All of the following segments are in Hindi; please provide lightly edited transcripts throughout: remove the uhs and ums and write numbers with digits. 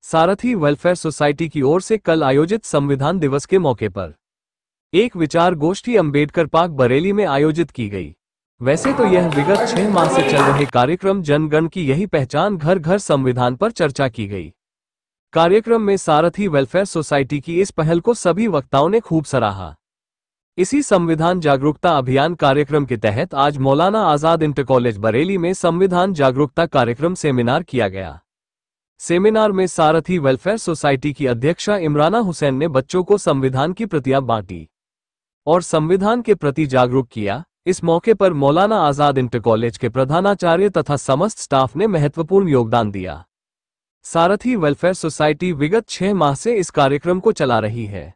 सारथी वेलफेयर सोसाइटी की ओर से कल आयोजित संविधान दिवस के मौके पर एक विचार गोष्ठी अंबेडकर पार्क बरेली में आयोजित की गई। वैसे तो यह विगत 6 माह से चल रहे कार्यक्रम जनगण की यही पहचान घर घर संविधान पर चर्चा की गई। कार्यक्रम में सारथी वेलफेयर सोसाइटी की इस पहल को सभी वक्ताओं ने खूब सराहा। इसी संविधान जागरूकता अभियान कार्यक्रम के तहत आज मौलाना आजाद इंटर कॉलेज बरेली में संविधान जागरूकता कार्यक्रम सेमिनार किया गया। सेमिनार में सारथी वेलफेयर सोसाइटी की अध्यक्षा इमराना हुसैन ने बच्चों को संविधान की प्रतियां बांटी और संविधान के प्रति जागरूक किया। इस मौके पर मौलाना आजाद इंटर कॉलेज के प्रधानाचार्य तथा समस्त स्टाफ ने महत्वपूर्ण योगदान दिया। सारथी वेलफेयर सोसाइटी विगत 6 माह से इस कार्यक्रम को चला रही है,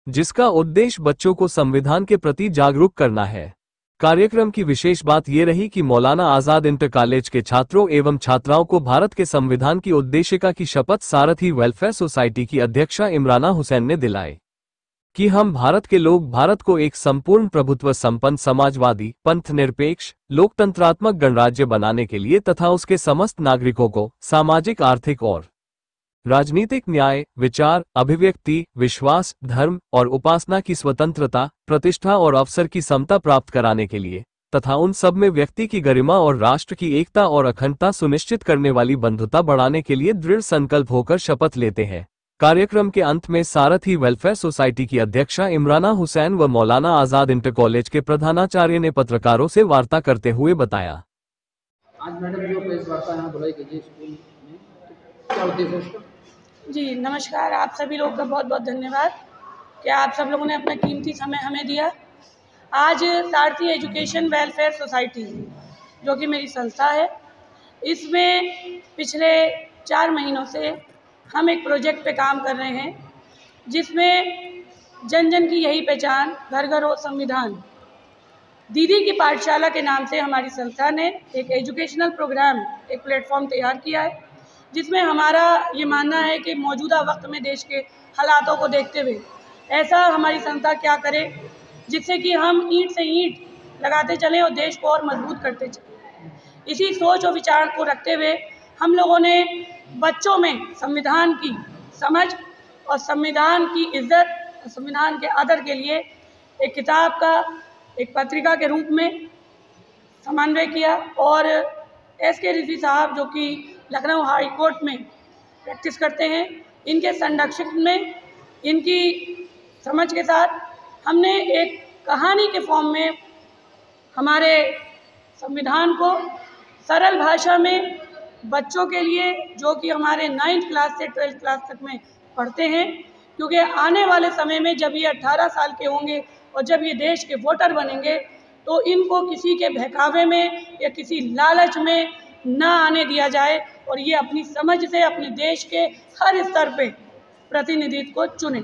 जिसका उद्देश्य बच्चों को संविधान के प्रति जागरूक करना है। कार्यक्रम की विशेष बात यह रही कि मौलाना आजाद इंटर कॉलेज के छात्रों एवं छात्राओं को भारत के संविधान की उद्देशिका की शपथ सारथी वेलफेयर सोसाइटी की अध्यक्षा इमराना हुसैन ने दिलाई कि हम भारत के लोग भारत को एक संपूर्ण प्रभुत्व संपन्न समाजवादी, पंथ निरपेक्ष, लोकतंत्रात्मक गणराज्य बनाने के लिए तथा उसके समस्त नागरिकों को सामाजिक, आर्थिक और राजनीतिक न्याय, विचार, अभिव्यक्ति, विश्वास, धर्म और उपासना की स्वतंत्रता, प्रतिष्ठा और अवसर की समता प्राप्त कराने के लिए तथा उन सब में व्यक्ति की गरिमा और राष्ट्र की एकता और अखंडता सुनिश्चित करने वाली बंधुता बढ़ाने के लिए दृढ़ संकल्प होकर शपथ लेते हैं। कार्यक्रम के अंत में सारथी वेलफेयर सोसाइटी की अध्यक्षा इमराना हुसैन व मौलाना आजाद इंटर कॉलेज के प्रधानाचार्य ने पत्रकारों से वार्ता करते हुए बताया। आज मैडम जो प्रेस वार्ता यहाँ बुलाई गई है स्कूल में, तो क्या उद्देश्य है इसका? जी नमस्कार, आप सभी लोग का बहुत बहुत धन्यवाद कि आप सब लोगों ने अपना कीमती समय हमें दिया। आज सारथी एजुकेशन वेलफेयर सोसाइटी जो कि मेरी संस्था है, इसमें पिछले 4 महीनों से हम एक प्रोजेक्ट पे काम कर रहे हैं, जिसमें जन जन की यही पहचान, घर घर हो संविधान। दीदी की पाठशाला के नाम से हमारी संस्था ने एक एजुकेशनल प्रोग्राम, एक प्लेटफॉर्म तैयार किया है, जिसमें हमारा ये मानना है कि मौजूदा वक्त में देश के हालातों को देखते हुए ऐसा हमारी संस्था क्या करे जिससे कि हम ईंट से ईंट लगाते चलें और देश को और मजबूत करते चलें। इसी सोच और विचार को रखते हुए हम लोगों ने बच्चों में संविधान की समझ और संविधान की इज्जत और संविधान के आदर के लिए एक किताब का, एक पत्रिका के रूप में समन्वय किया। और एस.के. रिजवी साहब जो कि लखनऊ हाई कोर्ट में प्रैक्टिस करते हैं, इनके संरक्षण में, इनकी समझ के साथ हमने एक कहानी के फॉर्म में हमारे संविधान को सरल भाषा में बच्चों के लिए, जो कि हमारे 9th क्लास से 12th क्लास तक में पढ़ते हैं, क्योंकि आने वाले समय में जब ये 18 साल के होंगे और जब ये देश के वोटर बनेंगे तो इनको किसी के बहकावे में या किसी लालच में ना आने दिया जाए और ये अपनी समझ से अपने देश के हर स्तर पे प्रतिनिधित्व को चुने,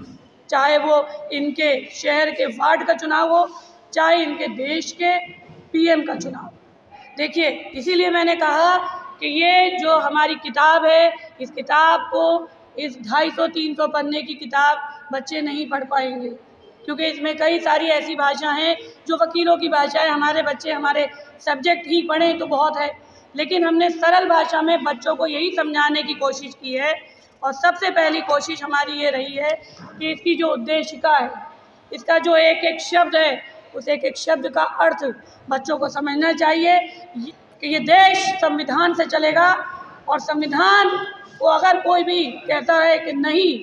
चाहे वो इनके शहर के वार्ड का चुनाव हो, चाहे इनके देश के पीएम का चुनाव। देखिए, इसीलिए मैंने कहा कि ये जो हमारी किताब है, इस किताब को, इस 250-300 पन्ने की किताब बच्चे नहीं पढ़ पाएंगे, क्योंकि इसमें कई सारी ऐसी भाषा हैं जो वकीलों की भाषा है। हमारे बच्चे हमारे सब्जेक्ट ही पढ़ें तो बहुत है, लेकिन हमने सरल भाषा में बच्चों को यही समझाने की कोशिश की है। और सबसे पहली कोशिश हमारी ये रही है कि इसकी जो उद्देशिका है, इसका जो एक एक शब्द है, उस एक एक शब्द का अर्थ बच्चों को समझना चाहिए कि ये देश संविधान से चलेगा और संविधान को अगर कोई भी कहता है कि नहीं,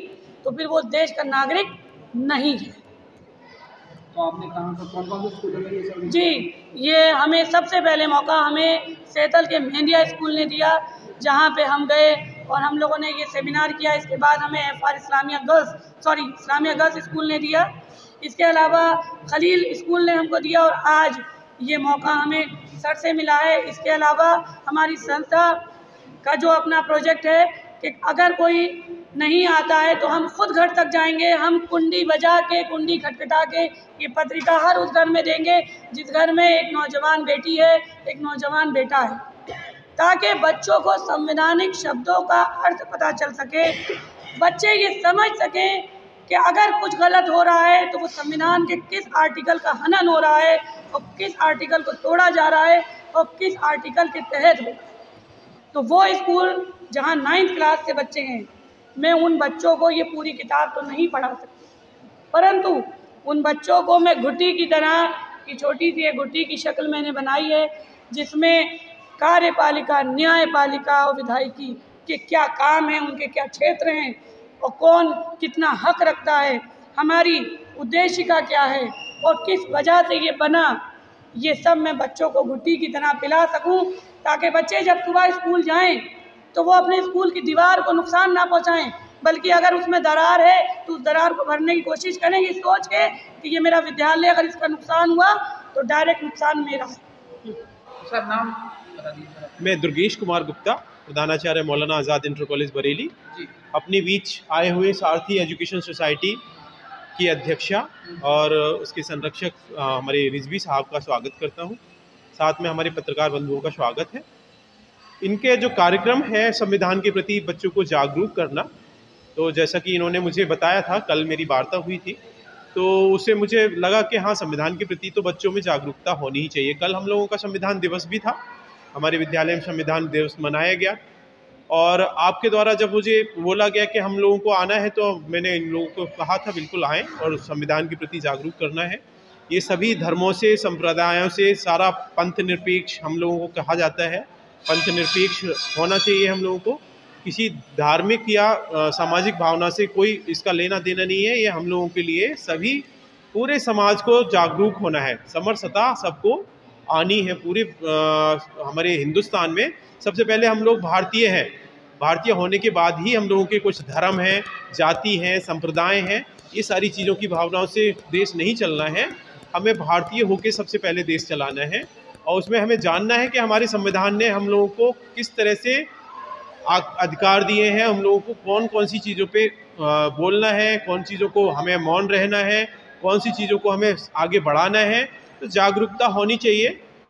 तो फिर वो देश का नागरिक नहीं है। तो आपने कहा तो कौन-कौन से स्कूलों में ये सब? जी, ये हमें सबसे पहले मौका हमें सेतल के मेहंदिया स्कूल ने दिया, जहाँ पे हम गए और हम लोगों ने ये सेमिनार किया। इसके बाद हमें इस्लामिया गर्ल्स स्कूल ने दिया। इसके अलावा खलील स्कूल ने हमको दिया और आज ये मौका हमें सर से मिला है। इसके अलावा हमारी संस्था का जो अपना प्रोजेक्ट है कि अगर कोई नहीं आता है तो हम खुद घर तक जाएंगे, हम कुंडी बजा के, कुंडी खटखटा के ये पत्रिका हर उस घर में देंगे जिस घर में एक नौजवान बेटी है, एक नौजवान बेटा है, ताकि बच्चों को संवैधानिक शब्दों का अर्थ पता चल सके, बच्चे ये समझ सकें कि अगर कुछ गलत हो रहा है तो वो संविधान के किस आर्टिकल का हनन हो रहा है और किस आर्टिकल को तोड़ा जा रहा है और किस आर्टिकल के तहत हो। तो वो स्कूल जहाँ 9th क्लास के बच्चे हैं, मैं उन बच्चों को ये पूरी किताब तो नहीं पढ़ा सकती, परंतु उन बच्चों को मैं घुट्टी की तरह की छोटी सी एक घुट्टी की शक्ल मैंने बनाई है, जिसमें कार्यपालिका, न्यायपालिका और विधायिकी के क्या काम हैं, उनके क्या क्षेत्र हैं और कौन कितना हक रखता है, हमारी उद्देशिका क्या है और किस वजह से ये बना, ये सब मैं बच्चों को घुट्टी की तरह पिला सकूं, ताकि बच्चे जब सुबह स्कूल जाएं तो वो अपने स्कूल की दीवार को नुकसान ना पहुंचाएं, बल्कि अगर उसमें दरार है तो उस दरार को भरने की कोशिश करें, ये सोच के कि ये मेरा विद्यालय, अगर इसका नुकसान हुआ तो डायरेक्ट नुकसान मेरा है। सर नाम बता दीजिए सर। मैं दुर्गेश कुमार गुप्ता, प्रधानाचार्य मौलाना आज़ाद इंटर कॉलेज बरेली, जी। अपने बीच आए हुए सारथी एजुकेशन सोसाइटी की अध्यक्षा और उसके संरक्षक हमारे रिजवी साहब का स्वागत करता हूं। साथ में हमारे पत्रकार बंधुओं का स्वागत है। इनके जो कार्यक्रम है संविधान के प्रति बच्चों को जागरूक करना, तो जैसा कि इन्होंने मुझे बताया था, कल मेरी वार्ता हुई थी, तो उससे मुझे लगा कि हाँ, संविधान के प्रति तो बच्चों में जागरूकता होनी ही चाहिए। कल हम लोगों का संविधान दिवस भी था, हमारे विद्यालय में संविधान दिवस मनाया गया और आपके द्वारा जब मुझे बोला गया कि हम लोगों को आना है तो मैंने इन लोगों को कहा था बिल्कुल आएँ और संविधान के प्रति जागरूक करना है। ये सभी धर्मों से, संप्रदायों से, सारा पंथ निरपेक्ष हम लोगों को कहा जाता है, पंथ निरपेक्ष होना चाहिए हम लोगों को। किसी धार्मिक या सामाजिक भावना से कोई इसका लेना देना नहीं है। ये हम लोगों के लिए सभी पूरे समाज को जागरूक होना है, समरसता सबको आनी है। पूरे हमारे हिंदुस्तान में सबसे पहले हम लोग भारतीय हैं, भारतीय होने के बाद ही हम लोगों के कुछ धर्म हैं, जाति हैं, संप्रदाय हैं, ये सारी चीज़ों की भावनाओं से देश नहीं चलना है। हमें भारतीय होकर सबसे पहले देश चलाना है और उसमें हमें जानना है कि हमारे संविधान ने हम लोगों को किस तरह से अधिकार दिए हैं, हम लोगों को कौन कौन सी चीज़ों पे बोलना है, कौन चीज़ों को हमें मौन रहना है, कौन सी चीज़ों को हमें आगे बढ़ाना है। तो जागरूकता होनी चाहिए